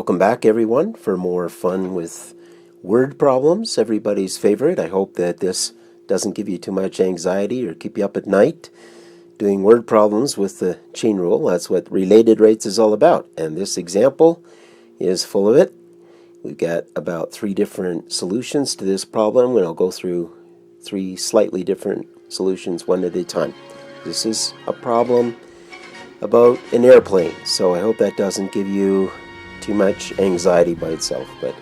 Welcome back, everyone, for more fun with word problems, everybody's favorite. I hope that this doesn't give you too much anxiety or keep you up at night doing word problems with the chain rule. That's what related rates is all about, and this example is full of it. We've got about 3 different solutions to this problem, and I'll go through 3 slightly different solutions one at a time. This is a problem about an airplane, so I hope that doesn't give you too much anxiety by itself. But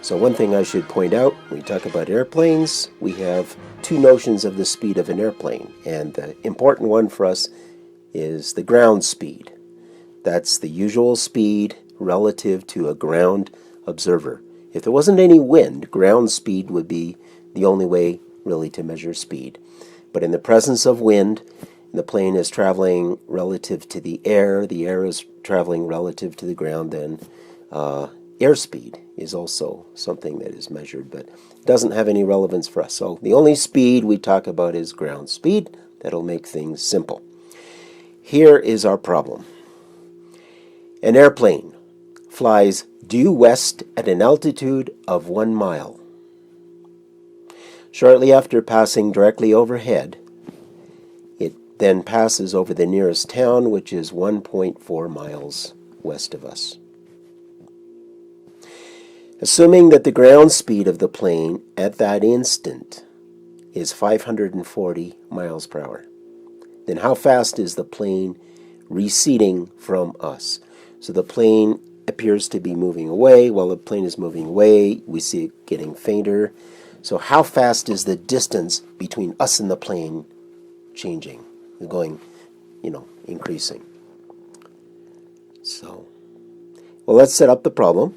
so one thing I should point out, when we talk about airplanes, we have 2 notions of the speed of an airplane, and the important one for us is the ground speed. That's the usual speed relative to a ground observer. If there wasn't any wind, ground speed would be the only way really to measure speed. But in the presence of wind, the plane is traveling relative to the air is traveling relative to the ground, then airspeed is also something that is measured, but it doesn't have any relevance for us. So the only speed we talk about is ground speed. That'll make things simple. Here is our problem. An airplane flies due west at an altitude of 1 mile. Shortly after passing directly overhead, it then passes over the nearest town, which is 1.4 miles west of us. Assuming that the ground speed of the plane at that instant is 540 miles per hour, then how fast is the plane receding from us? So the plane appears to be moving away. While the plane is moving away, we see it getting fainter. So how fast is the distance between us and the plane changing? Going, increasing. So, well, let's set up the problem.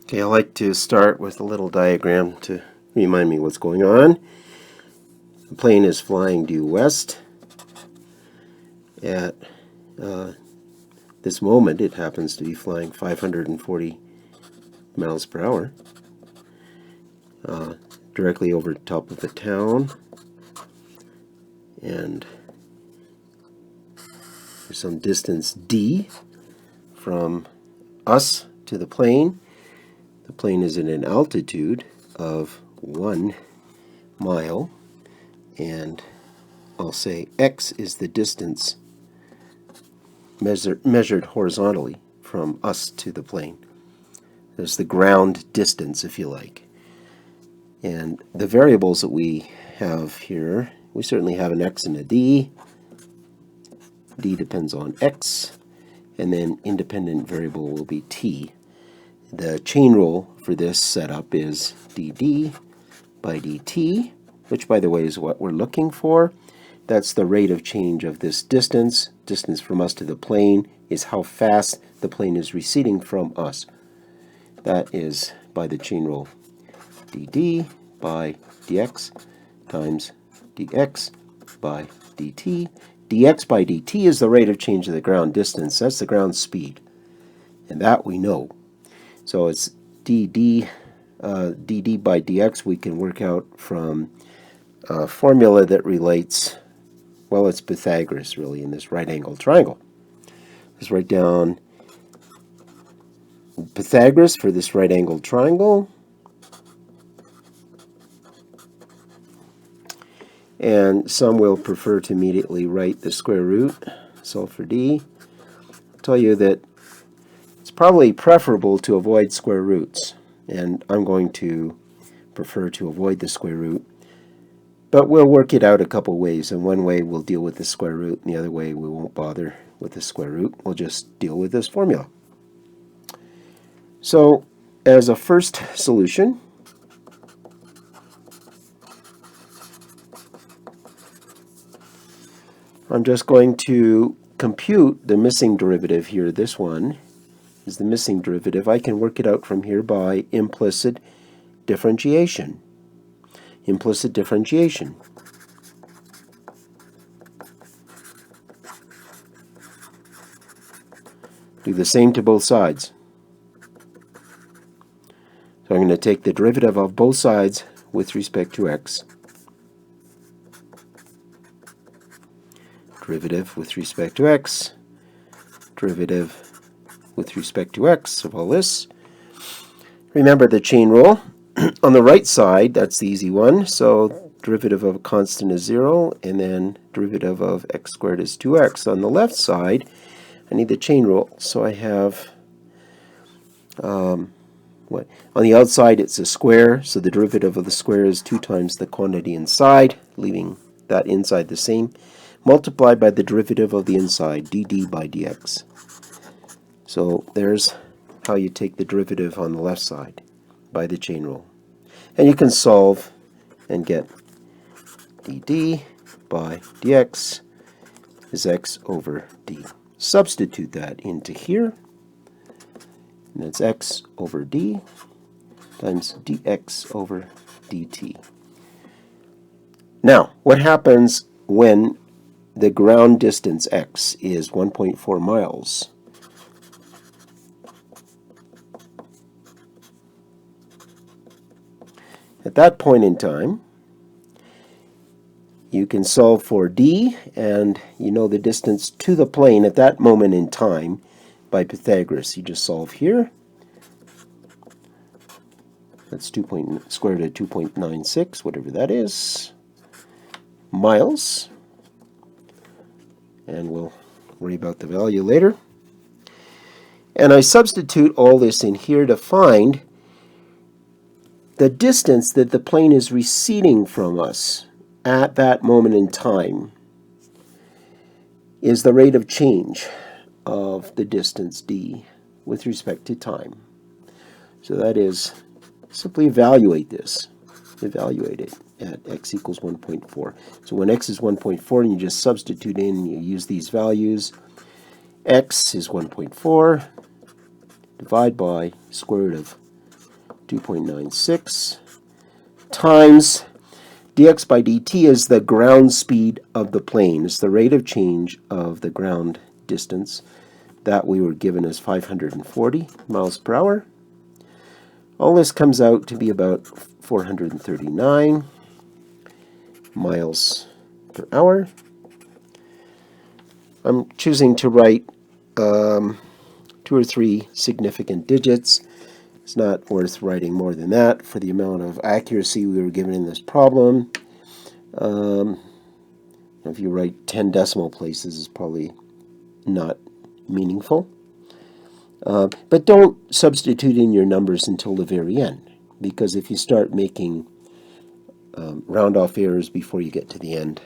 Okay, I like to start with a little diagram to remind me what's going on. The plane is flying due west. At this moment, it happens to be flying 540 miles per hour directly over top of the town. And there's some distance d from us to the plane. The plane is at an altitude of 1 mile, and I'll say x is the distance measured horizontally from us to the plane. There's the ground distance, if you like. And the variables that we have here, we certainly have an x and a d. D depends on x, and then independent variable will be t. The chain rule for this setup is dd by dt, which, by the way, is what we're looking for. That's the rate of change of this distance. Distance from us to the plane is how fast the plane is receding from us. That is by the chain rule dd by dx times dx by dt. dx by dt is the rate of change of the ground distance. That's the ground speed, and that we know. So it's dd by dx we can work out from a formula that relates, well, it's Pythagoras really in this right-angled triangle. Let's write down Pythagoras for this right-angled triangle. And some will prefer to immediately write the square root. So for d, I'll tell you that it's probably preferable to avoid square roots, and I'm going to prefer to avoid the square root. But we'll work it out a couple ways, and one way we'll deal with the square root, and the other way we won't bother with the square root. We'll just deal with this formula. So as a first solution, I'm just going to compute the missing derivative here. This one is the missing derivative. I can work it out from here by implicit differentiation. implicit differentiation. Do the same to both sides. So I'm going to take the derivative of both sides with respect to x. Derivative with respect to x. Derivative with respect to x of all this. Remember the chain rule. On the right side, that's the easy one. So derivative of a constant is 0, and then derivative of x squared is 2x. On the left side, I need the chain rule. So I have, on the outside it's a square, so the derivative of the square is 2 times the quantity inside, leaving that inside the same, multiplied by the derivative of the inside, dd by dx. So there's how you take the derivative on the left side by the chain rule. And you can solve and get dd by dx is x over d. Substitute that into here, and that's x over d times dx over dt. Now, what happens when the ground distance x is 1.4 miles? At that point in time, you can solve for d, and you know the distance to the plane at that moment in time by Pythagoras. You just solve here. That's square root of 2.96, whatever that is, miles. And we'll worry about the value later. And I substitute all this in here to find the distance that the plane is receding from us at that moment in time is the rate of change of the distance d with respect to time. So that is, simply evaluate this. Evaluate it at x equals 1.4. So when x is 1.4 and you just substitute in, you use these values, x is 1.4, divide by square root of 2.96 times dx by dt is the ground speed of the plane. It's the rate of change of the ground distance that we were given as 540 miles per hour. All this comes out to be about 439 miles per hour. I'm choosing to write 2 or 3 significant digits. It's not worth writing more than that for the amount of accuracy we were given in this problem. If you write 10 decimal places, it's probably not meaningful. But don't substitute in your numbers until the very end, because if you start making round-off errors before you get to the end,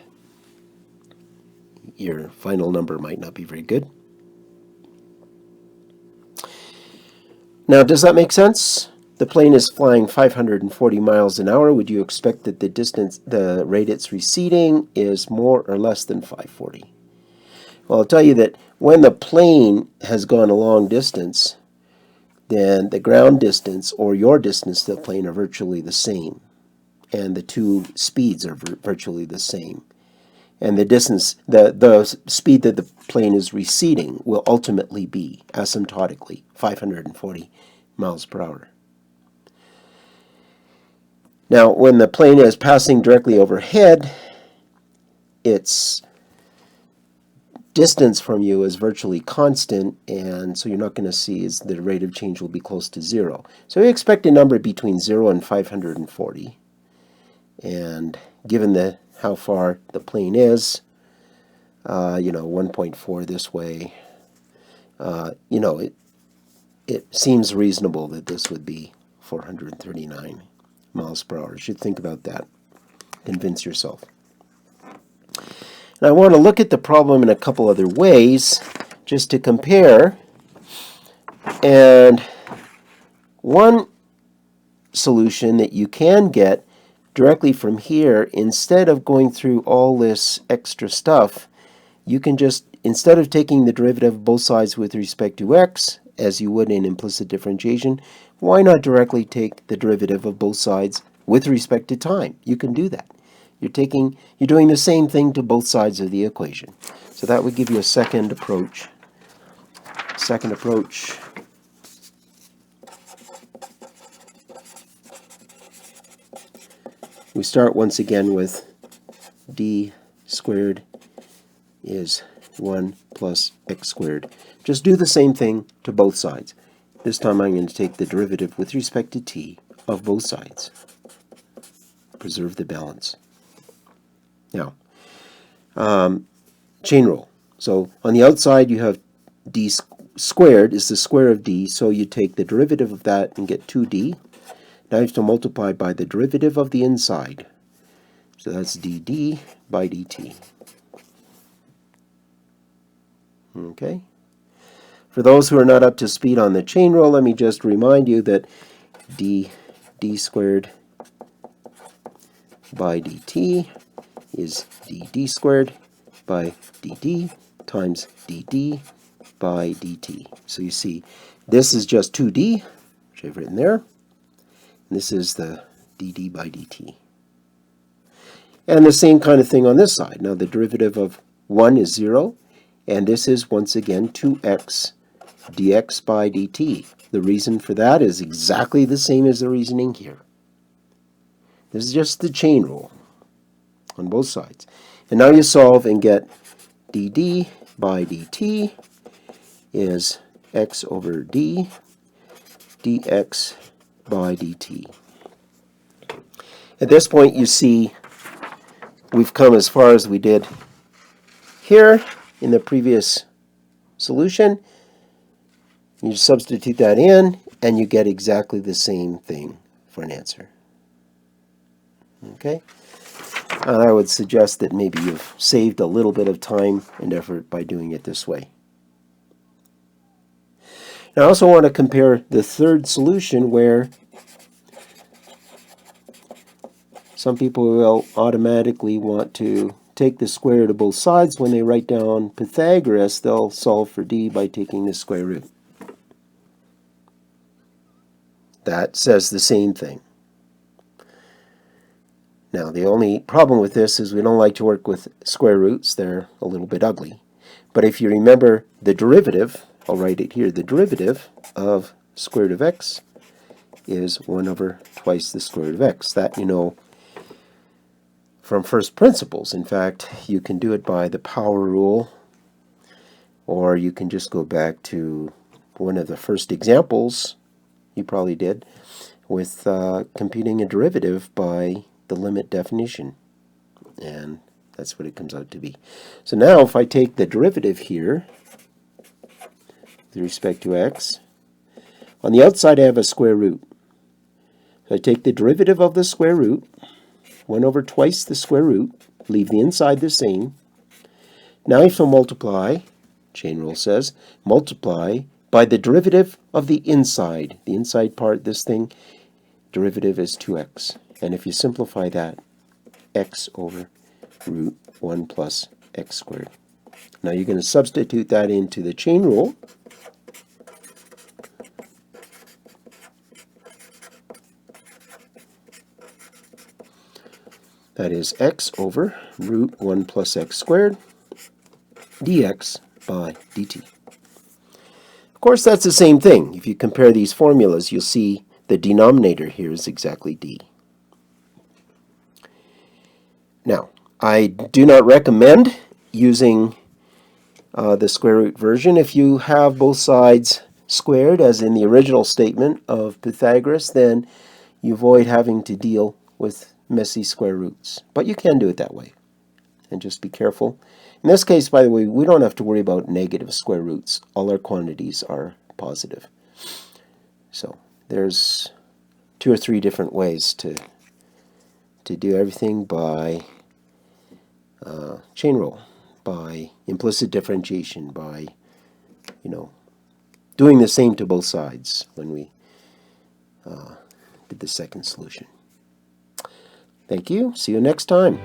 your final number might not be very good. Now, does that make sense? The plane is flying 540 miles an hour. Would you expect that the rate it's receding is more or less than 540? Well, I'll tell you that when the plane has gone a long distance, then the ground distance or your distance to the plane are virtually the same. And the two speeds are virtually the same. And the distance, the speed that the plane is receding will ultimately be, asymptotically, 540 miles per hour. Now, when the plane is passing directly overhead, its distance from you is virtually constant, and so you're not going to see is the rate of change will be close to 0. So we expect a number between 0 and 540. And given how far the plane is, 1.4 this way, it seems reasonable that this would be 439 miles per hour. You should think about that. Convince yourself. And I want to look at the problem in a couple other ways, just to compare. And one solution that you can get directly from here, instead of going through all this extra stuff, you can just, instead of taking the derivative of both sides with respect to x, as you would in implicit differentiation, why not directly take the derivative of both sides with respect to time. You can do that. You're doing the same thing to both sides of the equation. So that would give you a second approach. Second approach. We start once again with d squared is 1 plus x squared. Just do the same thing to both sides. This time I'm going to take the derivative with respect to t of both sides. Preserve the balance. Now, chain rule. So on the outside you have d squared is the square of d, so you take the derivative of that and get 2d. Now you have to multiply by the derivative of the inside. So that's dd by dt. Okay? For those who are not up to speed on the chain rule, let me just remind you that d squared by dt is dd squared by dd times dd by dt. So you see, this is just 2d, which I've written there. And this is the dd by dt. And the same kind of thing on this side. Now the derivative of 1 is 0, and this is once again 2x dx by dt. The reason for that is exactly the same as the reasoning here. This is just the chain rule on both sides. And now you solve and get dd by dt is x over d dx by dt. At this point you see we've come as far as we did here in the previous solution. You substitute that in and you get exactly the same thing for an answer. Okay? And I would suggest that maybe you've saved a little bit of time and effort by doing it this way. Now I also want to compare the third solution, where some people will automatically want to take the square root of both sides. When they write down Pythagoras, they'll solve for d by taking the square root. That says the same thing. Now the only problem with this is we don't like to work with square roots. They're a little bit ugly. But if you remember the derivative, I'll write it here, the derivative of square root of x is 1 over twice the square root of x. That you know from first principles. In fact, you can do it by the power rule, or you can just go back to one of the first examples you probably did with computing a derivative by the limit definition. And that's what it comes out to be. So now if I take the derivative here with respect to x, on the outside I have a square root. So I take the derivative of the square root, 1 over twice the square root, leave the inside the same. Now I have to multiply, chain rule says, multiply by the derivative of the inside. The inside part, this thing, derivative is 2x. And if you simplify that, x over root 1 plus x squared. Now you're going to substitute that into the chain rule. That is x over root 1 plus x squared dx by dt. Of course, that's the same thing. If you compare these formulas, you'll see the denominator here is exactly d. Now, I do not recommend using the square root version. If you have both sides squared, as in the original statement of Pythagoras, then you avoid having to deal with messy square roots. But you can do it that way. And just be careful. In this case, by the way, we don't have to worry about negative square roots. All our quantities are positive. So there's 2 or 3 different ways to do everything by chain rule, by implicit differentiation, by doing the same to both sides when we did the second solution. Thank you. See you next time.